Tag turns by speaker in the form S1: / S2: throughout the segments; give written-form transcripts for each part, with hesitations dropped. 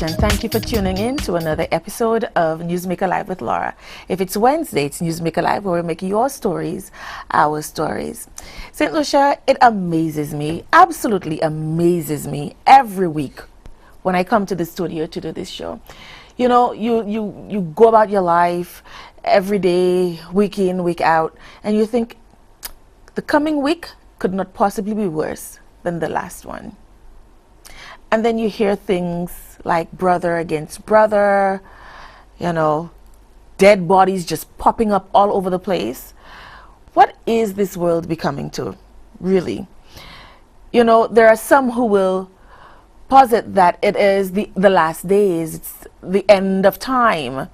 S1: nation. Thank you for tuning in to another episode of Newsmaker Live with Laura. If it's Wednesday, it's Newsmaker Live, where we make your stories our stories. St. Lucia, it amazes me, absolutely amazes me every week when I come to the studio to do this show. You know, you go about your life every day, week in, week out, and you think the coming week could not possibly be worse than the last one. And then you hear things like brother against brother, you know, dead bodies just popping up all over the place. What is this world becoming to, really? You know, there are some who will posit that it is the last days, it's the end of time.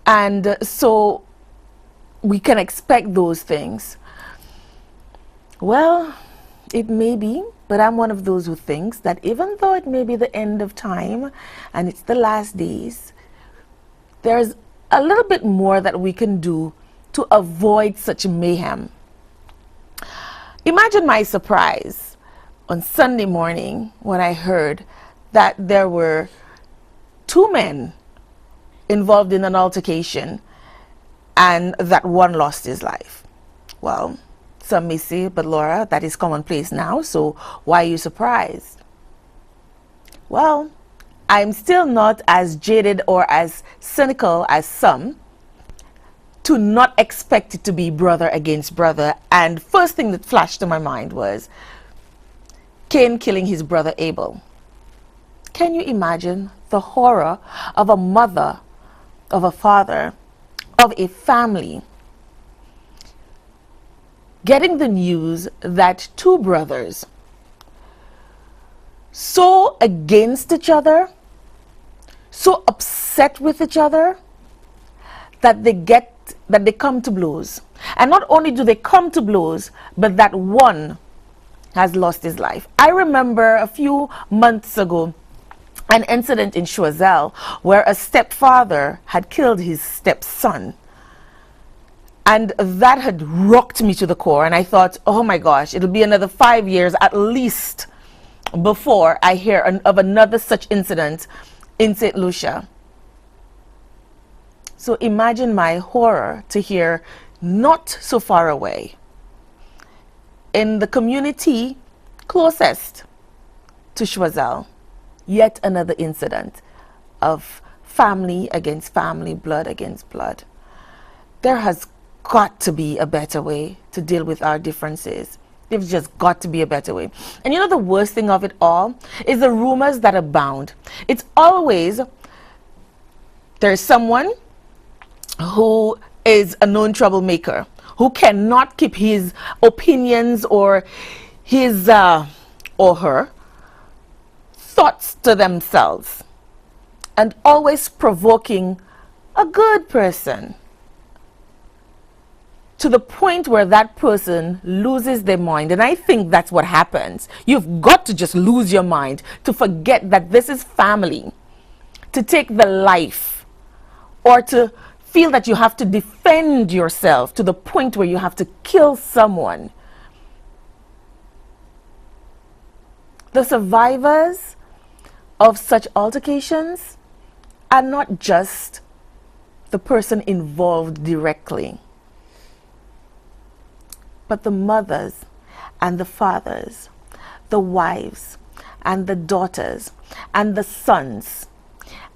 S1: And so we can expect those things. Well, it may be, but I'm one of those who thinks that even though it may be the end of time and it's the last days, there's a little bit more that we can do to avoid such mayhem. Imagine my surprise on Sunday morning when I heard that there were two men involved in an altercation and that one lost his life. Well, some may say, but Laura, that is commonplace now, so why are you surprised? Well, I'm still not as jaded or as cynical as some to not expect it to be brother against brother. And first thing that flashed to my mind was Cain killing his brother Abel. Can you imagine the horror of a mother, of a father, of a family getting the news that two brothers so against each other, so upset with each other, that they come to blows. And not only do they come to blows, but that one has lost his life. I remember a few months ago an incident in Choiseul where a stepfather had killed his stepson. And that had rocked me to the core. And I thought, oh my gosh, it'll be another 5 years at least before I hear of another such incident in St. Lucia. So imagine my horror to hear not so far away, in the community closest to Choiseul, yet another incident of family against family, blood against blood. There has got to be a better way to deal with our differences. There's just got to be a better way. And you know, the worst thing of it all is the rumors that abound. It's always there's someone who is a known troublemaker, who cannot keep his opinions or his or her thoughts to themselves, and always provoking a good person to the point where that person loses their mind. And I think that's what happens. You've got to just lose your mind to forget that this is family, to take the life, or to feel that you have to defend yourself to the point where you have to kill someone. The survivors of such altercations are not just the person involved directly, but the mothers and the fathers, the wives and the daughters and the sons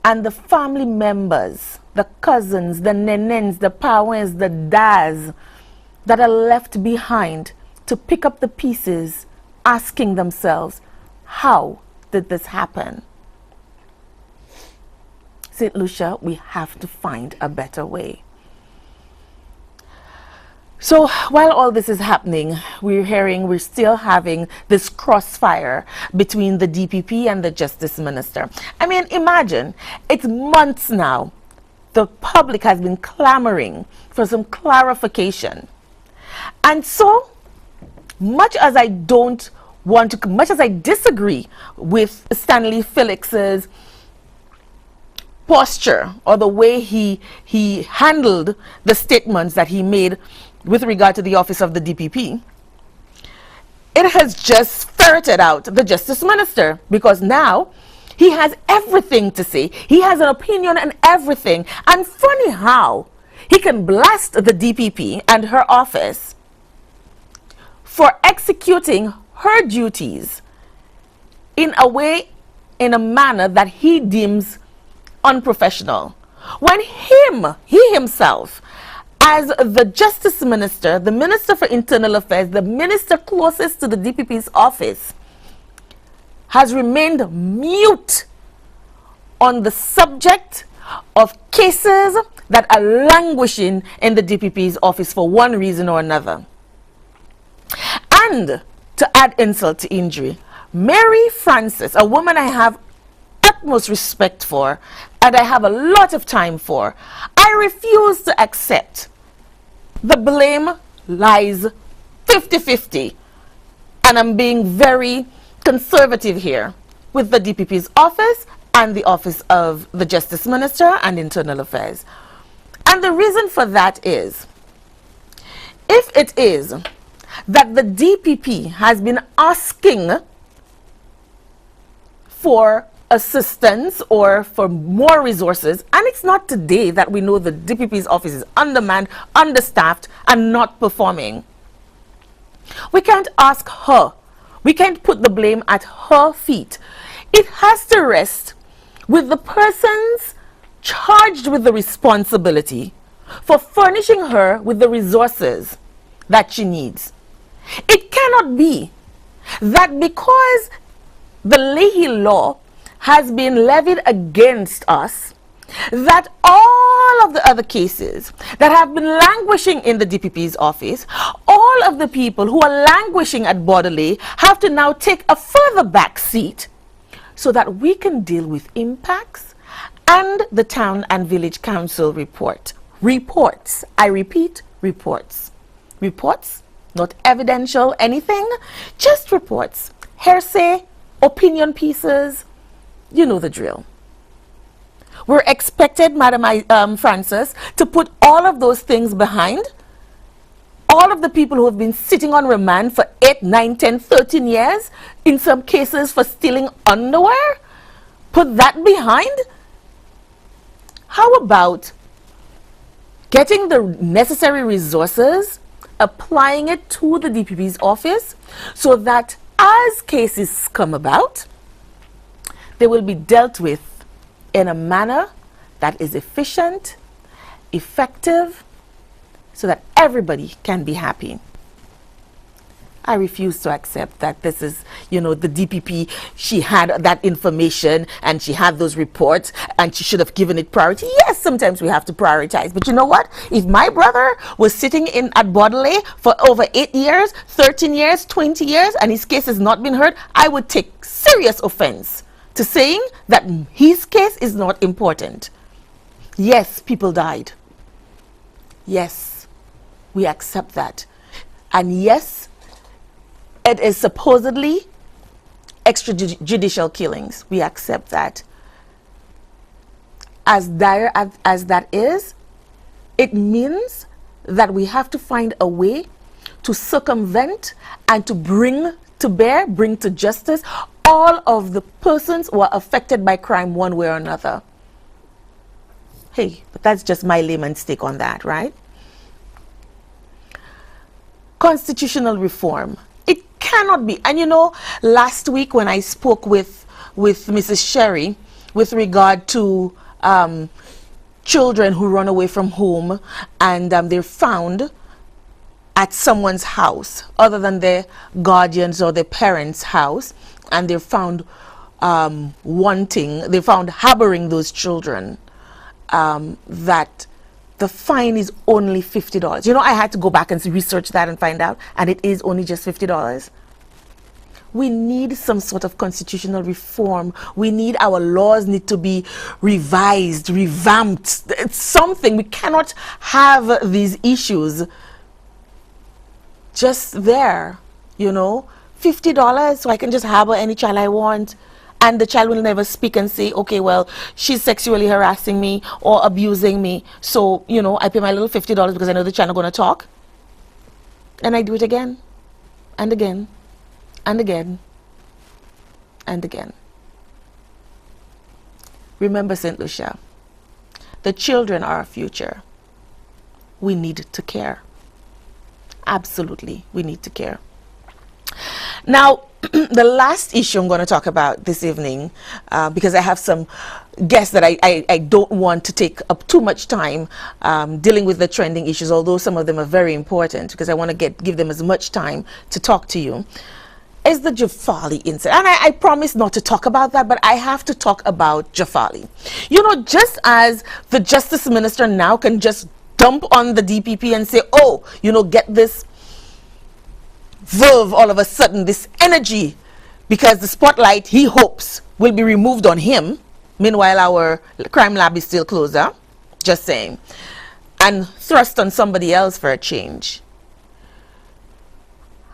S1: and the family members, the cousins, the nenens, the parents, the dads that are left behind to pick up the pieces, asking themselves, how did this happen? St. Lucia, we have to find a better way. So while all this is happening, we're still having this crossfire between the DPP and the Justice Minister. I mean, imagine, it's months now. The public has been clamoring for some clarification. And so, much as I disagree with Stanley Felix's posture or the way he handled the statements that he made with regard to the office of the DPP, it has just ferreted out the Justice Minister, because now He has everything to say. He has an opinion on everything. And funny how he can blast the DPP and her office for executing her duties in a way, in a manner that he deems unprofessional. When he himself, as the Justice Minister, the Minister for Internal Affairs, the minister closest to the DPP's office, has remained mute on the subject of cases that are languishing in the DPP's office for one reason or another. And to add insult to injury, Mary Frances, a woman I have utmost respect for and I have a lot of time for, I refuse to accept the blame lies 50-50. And I'm being very conservative here with the DPP's office and the office of the Justice Minister and Internal Affairs. And the reason for that is, if it is that the DPP has been asking for assistance or for more resources, and it's not today that we know the DPP's office is undermanned, understaffed, and not performing, we can't ask her. We can't put the blame at her feet. It has to rest with the persons charged with the responsibility for furnishing her with the resources that she needs. It cannot be that because the Leahy law has been levied against us, that all of the other cases that have been languishing in the DPP's office, all of the people who are languishing at Bordelais have to now take a further back seat so that we can deal with impacts and the town and village council report. Reports, I repeat, reports. Reports, not evidential anything, just reports. Hearsay, opinion pieces, you know the drill. We're expected, Madam Frances, to put all of those things behind. All of the people who have been sitting on remand for 8, 9, 10, 13 years, in some cases for stealing underwear, put that behind. How about getting the necessary resources, applying it to the DPP's office so that as cases come about, they will be dealt with in a manner that is efficient, effective, so that everybody can be happy. I refuse to accept that this is, you know, the DPP, she had that information and she had those reports and she should have given it priority. Yes, sometimes we have to prioritize. But you know what? If my brother was sitting in at Bordelais for over 8 years, 13 years, 20 years, and his case has not been heard, I would take serious offense to saying that his case is not important. Yes, people died. Yes, we accept that. And yes, it is supposedly extrajudicial killings. We accept that. As dire as that is, it means that we have to find a way to circumvent and to bring to justice all of the persons who are affected by crime one way or another. Hey, but that's just my layman's take on that, right? Constitutional reform. It cannot be. And you know, last week when I spoke with Mrs. Sherry with regard to children who run away from home and they're found at someone's house other than their guardians or their parents' house, and they're found they're found harboring those children, that the fine is only $50. You know, I had to go back and research that and find out, and it is only just $50. We need some sort of constitutional reform. We need, our laws need to be revised, revamped. It's something. We cannot have these issues just there, you know. $50 so I can just harbor any child I want, and the child will never speak and say, okay, well, she's sexually harassing me or abusing me, so, you know, I pay my little $50 because I know the child is going to talk. And I do it again and again and again and again. Remember, St. Lucia, the children are our future. We need to care. Absolutely, we need to care. Now, the last issue I'm going to talk about this evening, because I have some guests that I don't want to take up too much time dealing with the trending issues, although some of them are very important, because I want to give them as much time to talk to you, is the Jafali incident. And I promise not to talk about that, but I have to talk about Jafali. You know, just as the Justice Minister now can just dump on the DPP and say, oh, you know, get this verve all of a sudden, this energy, because the spotlight, he hopes, will be removed on him. Meanwhile, our crime lab is still closed, huh? Just saying. And thrust on somebody else for a change.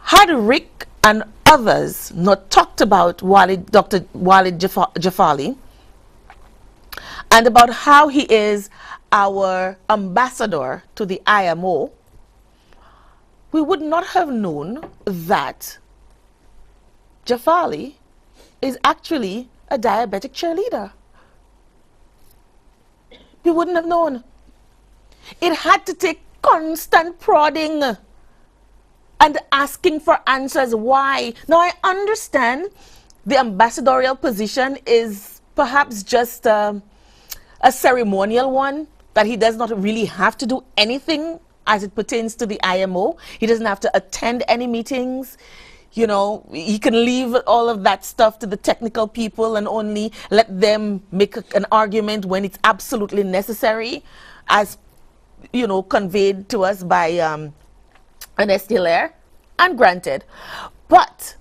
S1: Had Rick and others not talked about Dr. Walid Jafali and about how he is our ambassador to the IMO, we would not have known that Jafali is actually a diabetic cheerleader. We wouldn't have known. It had to take constant prodding and asking for answers. Why? Now, I understand the ambassadorial position is perhaps just a ceremonial one, that he does not really have to do anything as it pertains to the IMO. He doesn't have to attend any meetings. You know, he can leave all of that stuff to the technical people and only let them make an argument when it's absolutely necessary, as, you know, conveyed to us by Ernest Hilaire, and granted. But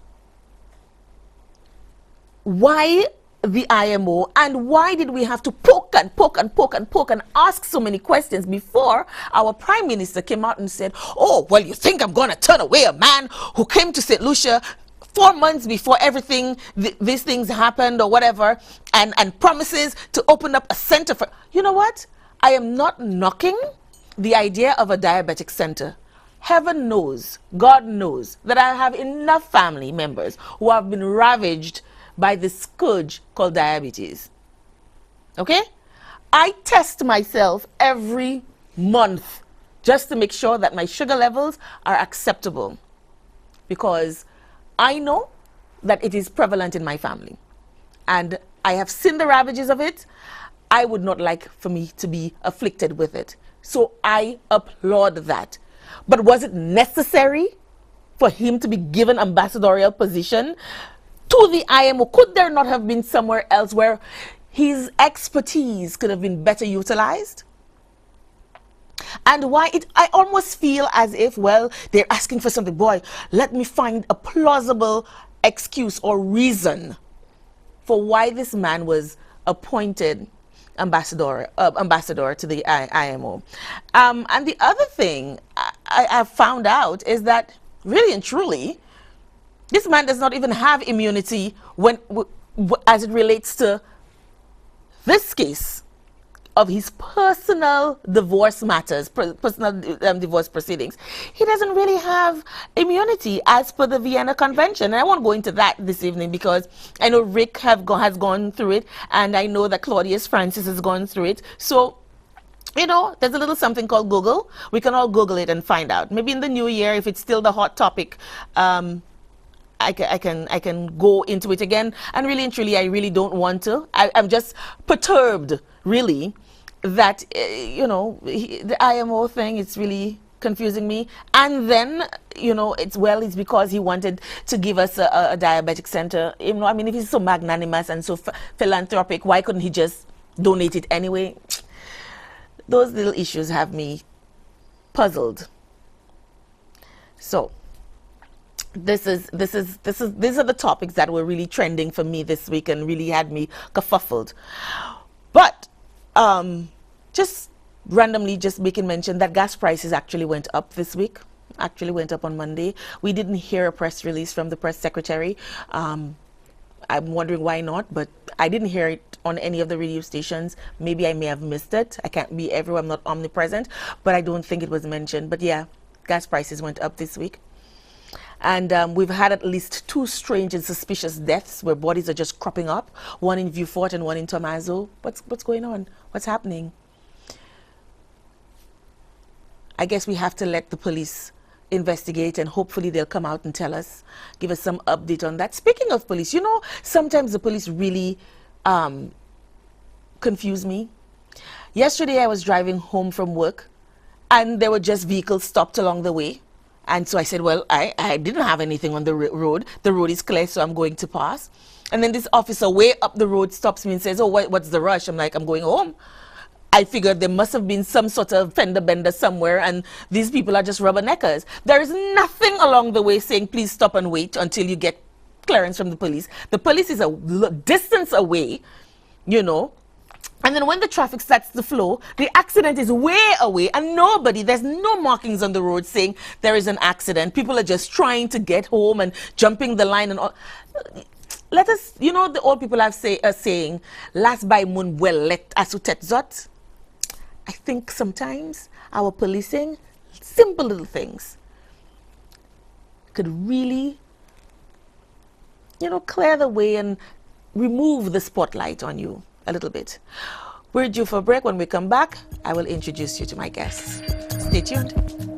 S1: why the IMO, and why did we have to poke and poke and poke and poke and ask so many questions before our Prime Minister came out and said, oh, well, you think I'm going to turn away a man who came to St. Lucia 4 months before everything, these things happened or whatever, and promises to open up a center for... You know what? I am not knocking the idea of a diabetic center. Heaven knows, God knows, that I have enough family members who have been ravaged by the scourge called diabetes. Okay? I test myself every month just to make sure that my sugar levels are acceptable, because I know that it is prevalent in my family and I have seen the ravages of it. I would not like for me to be afflicted with it. So I applaud that. But was it necessary for him to be given ambassadorial position to the IMO? Could there not have been somewhere else where his expertise could have been better utilized? And why I almost feel as if, well, they're asking for something. Boy, let me find a plausible excuse or reason for why this man was appointed ambassador to the IMO. And the other thing I found out is that really and truly, this man does not even have immunity as it relates to this case of his personal divorce matters, personal divorce proceedings. He doesn't really have immunity as per the Vienna Convention. And I won't go into that this evening because I know Rick has gone through it, and I know that Claudius Francis has gone through it. So, you know, there's a little something called Google. We can all Google it and find out. Maybe in the new year, if it's still the hot topic, I can go into it again. And really and truly, I really don't want to. I'm just perturbed, really, that, you know, the IMO thing, it's really confusing me. And then, you know, it's because he wanted to give us a diabetic center. You know, I mean, if he's so magnanimous and so philanthropic, why couldn't he just donate it anyway? Those little issues have me puzzled. So these are the topics that were really trending for me this week and really had me kerfuffled. But just randomly just making mention that gas prices actually went up this week, actually went up on Monday. We didn't hear a press release from the press secretary. I'm wondering why not, but I didn't hear it on any of the radio stations. Maybe I may have missed it. I can't be everywhere, I'm not omnipresent, but I don't think it was mentioned. But yeah, gas prices went up this week. And we've had at least 2 strange and suspicious deaths where bodies are just cropping up, one in Vieux Fort and one in Tomazo. What's going on? What's happening? I guess we have to let the police investigate, and hopefully they'll come out and tell us, give us some update on that. Speaking of police, you know, sometimes the police really confuse me. Yesterday I was driving home from work and there were just vehicles stopped along the way. And so I said, well, I didn't have anything on the road. The road is clear, so I'm going to pass. And then this officer way up the road stops me and says, oh, what's the rush? I'm like, I'm going home. I figured there must have been some sort of fender bender somewhere, and these people are just rubberneckers. There is nothing along the way saying, please stop and wait until you get clearance from the police. The police is a distance away, you know. And then when the traffic starts to flow, the accident is way away, and there's no markings on the road saying there is an accident. People are just trying to get home and jumping the line and all. Let us, you know, the old people are saying, last by moon well let asutet zot. I think sometimes our policing, simple little things, could really, you know, clear the way and remove the spotlight on you a little bit. We're due for a break. When we come back, I will introduce you to my guests. Stay tuned.